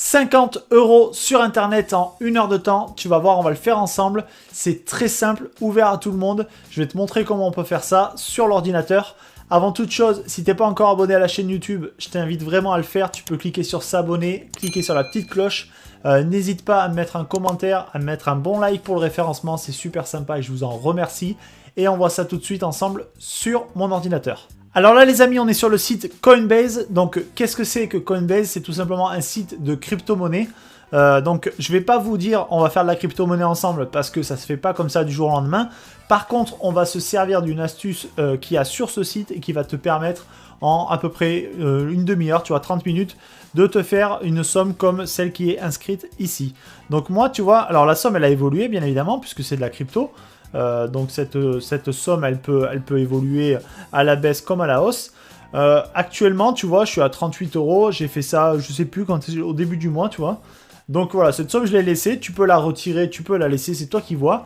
50 € sur internet en 1 heure de temps, tu vas voir, on va le faire ensemble, c'est très simple, ouvert à tout le monde, je vais te montrer comment on peut faire ça sur l'ordinateur. Avant toute chose, si tu n'es pas encore abonné à la chaîne YouTube, je t'invite vraiment à le faire, tu peux cliquer sur s'abonner, cliquer sur la petite cloche, n'hésite pas à me mettre un commentaire, à me mettre un bon like pour le référencement, c'est super sympa et je vous en remercie. Et on voit ça tout de suite ensemble sur mon ordinateur. Alors là les amis, on est sur le site Coinbase. Donc qu'est-ce que c'est que Coinbase? C'est tout simplement un site de crypto-monnaie. Donc je vais pas vous dire on va faire de la crypto-monnaie ensemble parce que ça se fait pas comme ça du jour au lendemain. Par contre, on va se servir d'une astuce qu'il y a sur ce site et qui va te permettre en à peu près une demi-heure, tu vois, 30 minutes, de te faire une somme comme celle qui est inscrite ici. Donc moi, tu vois, alors la somme elle a évolué bien évidemment puisque c'est de la crypto. Donc cette somme elle peut évoluer à la baisse comme à la hausse. Actuellement tu vois je suis à 38 €, j'ai fait ça je sais plus quand au début du mois tu vois. Donc voilà, cette somme je l'ai laissée, tu peux la retirer, tu peux la laisser, c'est toi qui vois.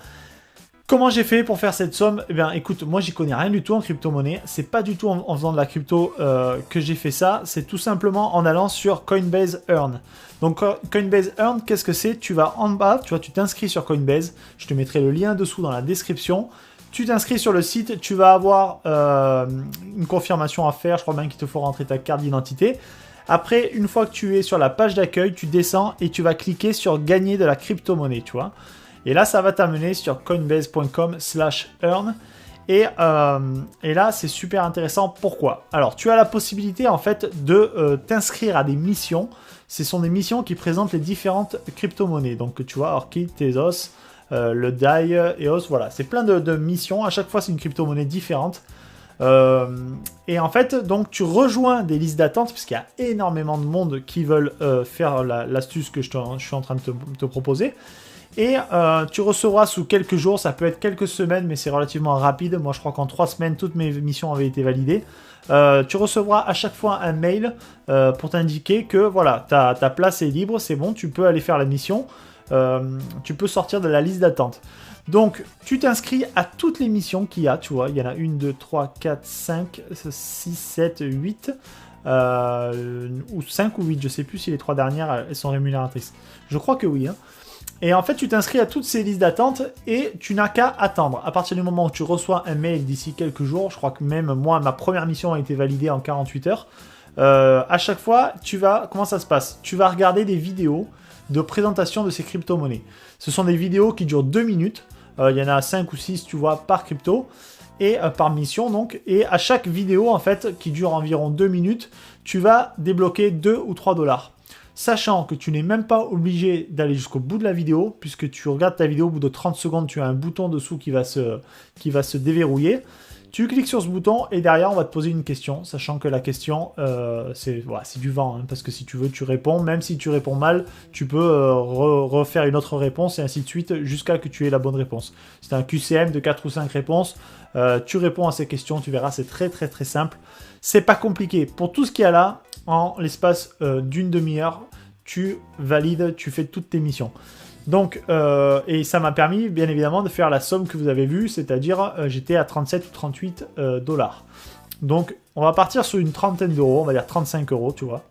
Comment j'ai fait pour faire cette somme? Eh bien écoute, moi j'y connais rien du tout en crypto-monnaie, c'est pas du tout en faisant de la crypto que j'ai fait ça, c'est tout simplement en allant sur Coinbase Earn. Donc Coinbase Earn, qu'est-ce que c'est? Tu vas en bas, tu vois, tu t'inscris sur Coinbase, je te mettrai le lien dessous dans la description. Tu t'inscris sur le site, tu vas avoir une confirmation à faire, je crois bien qu'il te faut rentrer ta carte d'identité. Après, une fois que tu es sur la page d'accueil, tu descends et tu vas cliquer sur gagner de la crypto-monnaie, tu vois. Et là, ça va t'amener sur coinbase.com/earn. Et là, c'est super intéressant. Pourquoi? Alors, tu as la possibilité, en fait, de t'inscrire à des missions. Ce sont des missions qui présentent les différentes crypto-monnaies. Donc, tu vois, Orchid, Tezos, le DAI, EOS, voilà. C'est plein de missions. À chaque fois, c'est une crypto-monnaie différente. Et en fait, donc, tu rejoins des listes d'attente, parce qu'il y a énormément de monde qui veulent faire l'astuce que je suis en train de te proposer. Et tu recevras sous quelques jours, ça peut être quelques semaines, mais c'est relativement rapide. Moi, je crois qu'en 3 semaines, toutes mes missions avaient été validées. Tu recevras à chaque fois un mail pour t'indiquer que voilà, ta place est libre, c'est bon, tu peux aller faire la mission. Tu peux sortir de la liste d'attente. Donc, tu t'inscris à toutes les missions qu'il y a, tu vois. Il y en a 1, 2, 3, 4, 5, 6, 7, 8... ou 5 ou 8, je sais plus si les 3 dernières, elles sont rémunératrices. Je crois que oui, hein. Et en fait, tu t'inscris à toutes ces listes d'attente et tu n'as qu'à attendre. À partir du moment où tu reçois un mail d'ici quelques jours, je crois que même moi, ma première mission a été validée en 48 heures. À chaque fois, comment ça se passe? Tu vas regarder des vidéos de présentation de ces crypto-monnaies. Ce sont des vidéos qui durent 2 minutes. Il y en a 5 ou 6, tu vois, par crypto. Et par mission donc, et à chaque vidéo en fait, qui dure environ 2 minutes, tu vas débloquer 2 ou 3 $. Sachant que tu n'es même pas obligé d'aller jusqu'au bout de la vidéo, puisque tu regardes ta vidéo au bout de 30 secondes, tu as un bouton dessous qui va se déverrouiller. Tu cliques sur ce bouton et derrière, on va te poser une question, sachant que la question, c'est du vent, hein, parce que si tu veux, tu réponds. Même si tu réponds mal, tu peux refaire une autre réponse et ainsi de suite, jusqu'à que tu aies la bonne réponse. C'est un QCM de 4 ou 5 réponses. Tu réponds à ces questions, tu verras, c'est très très très simple. C'est pas compliqué. Pour tout ce qu'il y a là, en l'espace d'une demi-heure, tu valides, tu fais toutes tes missions. Donc, et ça m'a permis, bien évidemment, de faire la somme que vous avez vue, c'est-à-dire j'étais à 37 ou 38 $. Donc, on va partir sur une trentaine d'euros, on va dire 35 €, tu vois.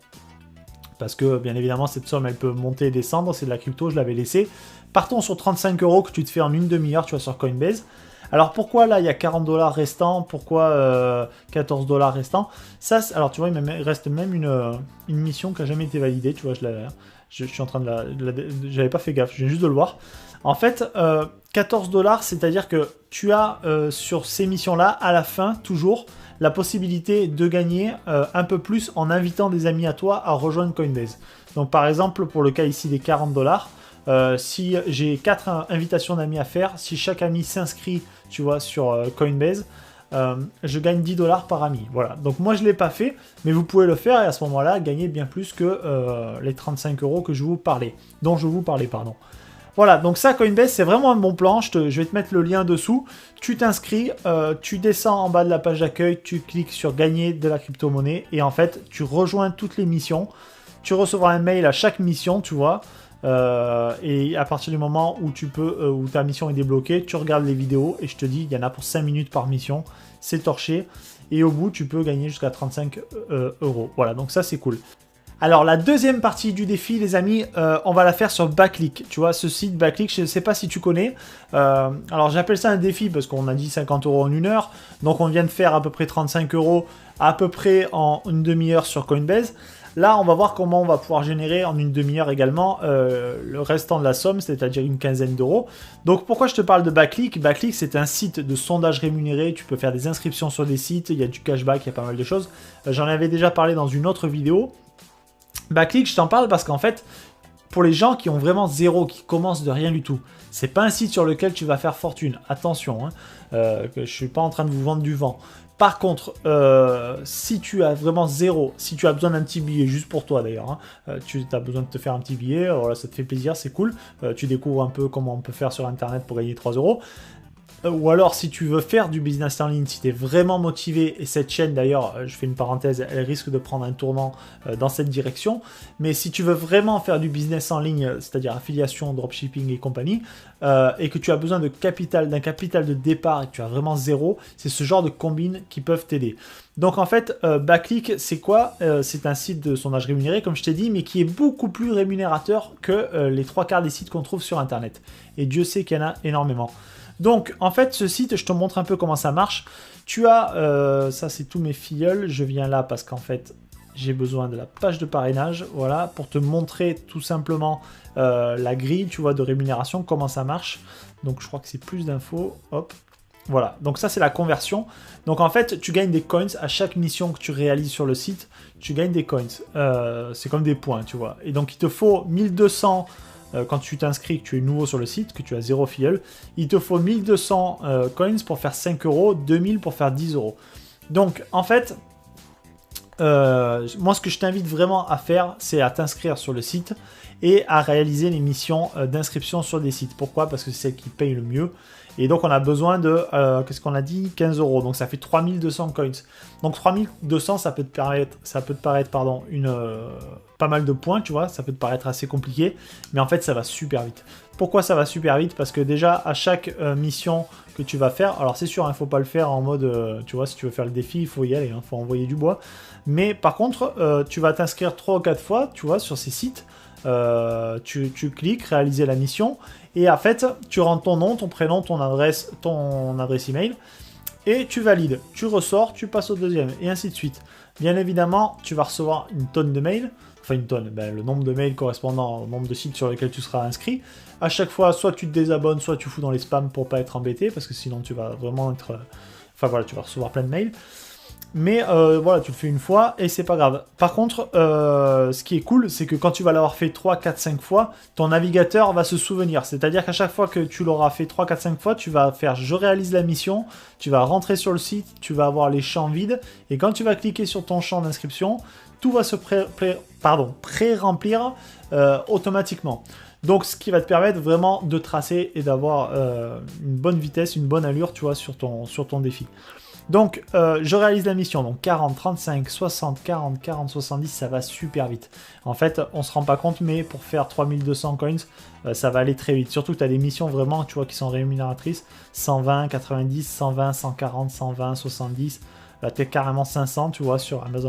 Parce que, bien évidemment, cette somme, elle peut monter et descendre, c'est de la crypto, je l'avais laissé. Partons sur 35 € que tu te fais en une demi-heure, tu vois, sur Coinbase. Alors pourquoi là il y a 40 $ restants, pourquoi 14 $ restants? Ça, alors tu vois, il reste même une mission qui n'a jamais été validée, tu vois, je suis en train de j'avais pas fait gaffe, je viens juste de le voir. En fait, 14 $, c'est-à-dire que tu as sur ces missions-là, à la fin, toujours, la possibilité de gagner un peu plus en invitant des amis à toi à rejoindre Coinbase. Donc par exemple, pour le cas ici des 40 $, si j'ai 4 invitations d'amis à faire, si chaque ami s'inscrit, tu vois, sur Coinbase, je gagne 10 $ par ami. Voilà. Donc moi je ne l'ai pas fait, mais vous pouvez le faire et à ce moment-là gagner bien plus que les 35 € que dont je vous parlais, pardon. Voilà, donc ça, Coinbase, c'est vraiment un bon plan. Je vais te mettre le lien dessous. Tu t'inscris, tu descends en bas de la page d'accueil, tu cliques sur gagner de la crypto-monnaie et en fait, tu rejoins toutes les missions. Tu recevras un mail à chaque mission, tu vois. Et à partir du moment où où ta mission est débloquée, tu regardes les vidéos et je te dis, il y en a pour 5 minutes par mission, c'est torché. Et au bout, tu peux gagner jusqu'à 35 €. Voilà, donc ça c'est cool. Alors la deuxième partie du défi, les amis, on va la faire sur Backleak. Tu vois, ce site Backleak, je ne sais pas si tu connais. Alors j'appelle ça un défi parce qu'on a dit 50 € en 1 heure. Donc on vient de faire à peu près 35 € à peu près en une demi-heure sur Coinbase. Là, on va voir comment on va pouvoir générer en une demi-heure également le restant de la somme, c'est-à-dire une quinzaine d'euros. Donc pourquoi je te parle de Backleak? Backleak, c'est un site de sondage rémunéré. Tu peux faire des inscriptions sur des sites, il y a du cashback, il y a pas mal de choses. J'en avais déjà parlé dans une autre vidéo. Backleak, je t'en parle parce qu'en fait, pour les gens qui ont vraiment zéro, qui commencent de rien du tout, c'est pas un site sur lequel tu vas faire fortune. Attention, hein, que je suis pas en train de vous vendre du vent. Par contre, si tu as vraiment zéro, si tu as besoin d'un petit billet, juste pour toi d'ailleurs, hein, tu as besoin de te faire un petit billet, voilà, ça te fait plaisir, c'est cool. Tu découvres un peu comment on peut faire sur internet pour gagner 3 €. Ou alors si tu veux faire du business en ligne, si tu es vraiment motivé, et cette chaîne d'ailleurs, je fais une parenthèse, elle risque de prendre un tournant dans cette direction, mais si tu veux vraiment faire du business en ligne, c'est-à-dire affiliation, dropshipping et compagnie, et que tu as besoin d'un capital de départ et que tu as vraiment zéro, c'est ce genre de combines qui peuvent t'aider. Donc en fait, Backleak, c'est quoi? C'est un site de sondage rémunéré, comme je t'ai dit, mais qui est beaucoup plus rémunérateur que les 3/4 des sites qu'on trouve sur Internet. Et Dieu sait qu'il y en a énormément. Donc, en fait, ce site, je te montre un peu comment ça marche. Tu as, ça c'est tous mes filleuls, je viens là parce qu'en fait, j'ai besoin de la page de parrainage, voilà, pour te montrer tout simplement la grille, tu vois, de rémunération, comment ça marche. Donc, je crois que c'est plus d'infos, hop. Voilà, donc ça c'est la conversion. Donc en fait, tu gagnes des coins à chaque mission que tu réalises sur le site. Tu gagnes des coins, c'est comme des points, tu vois. Et donc il te faut 1200... quand tu t'inscris, que tu es nouveau sur le site, que tu as 0 filleul, il te faut 1200 coins pour faire 5 €, 2000 pour faire 10 €. Donc, en fait, moi, ce que je t'invite vraiment à faire, c'est à t'inscrire sur le site et à réaliser les missions d'inscription sur des sites. Pourquoi? Parce que c'est celle qui paye le mieux. Et donc, on a besoin de, qu'est-ce qu'on a dit? 15 €. Donc, ça fait 3200 coins. Donc, 3200, ça peut te paraître, pardon, pas mal de points, tu vois. Ça peut te paraître assez compliqué. Mais en fait, ça va super vite. Pourquoi ça va super vite? Parce que déjà, à chaque mission que tu vas faire, alors c'est sûr, il ne faut pas le faire en mode, tu vois, si tu veux faire le défi, il faut y aller, il faut envoyer du bois. Mais par contre, tu vas t'inscrire 3 ou 4 fois, tu vois, sur ces sites. Tu cliques, réaliser la mission, et en fait, tu rentres ton nom, ton prénom, ton adresse email, et tu valides. Tu ressors, tu passes au deuxième, et ainsi de suite. Bien évidemment, tu vas recevoir une tonne de mails, enfin une tonne, le nombre de mails correspondant au nombre de sites sur lesquels tu seras inscrit. À chaque fois, soit tu te désabonnes, soit tu fous dans les spams pour pas être embêté, parce que sinon tu vas vraiment être... Enfin voilà, tu vas recevoir plein de mails. Mais voilà, tu le fais une fois et c'est pas grave. Par contre, ce qui est cool, c'est que quand tu vas l'avoir fait 3, 4, 5 fois, ton navigateur va se souvenir. C'est-à-dire qu'à chaque fois que tu l'auras fait 3, 4, 5 fois, tu vas faire je réalise la mission, tu vas rentrer sur le site, tu vas avoir les champs vides, et quand tu vas cliquer sur ton champ d'inscription, tout va se pré-remplir automatiquement. Donc, ce qui va te permettre vraiment de tracer et d'avoir une bonne vitesse, une bonne allure, tu vois, sur ton défi. Donc, je réalise la mission, donc 40, 35, 60, 40, 40, 70, ça va super vite. En fait, on se rend pas compte, mais pour faire 3200 coins, ça va aller très vite. Surtout que tu as des missions vraiment, tu vois, qui sont rémunératrices. 120, 90, 120, 140, 120, 70. Là, tu es carrément 500, tu vois, sur Amazon.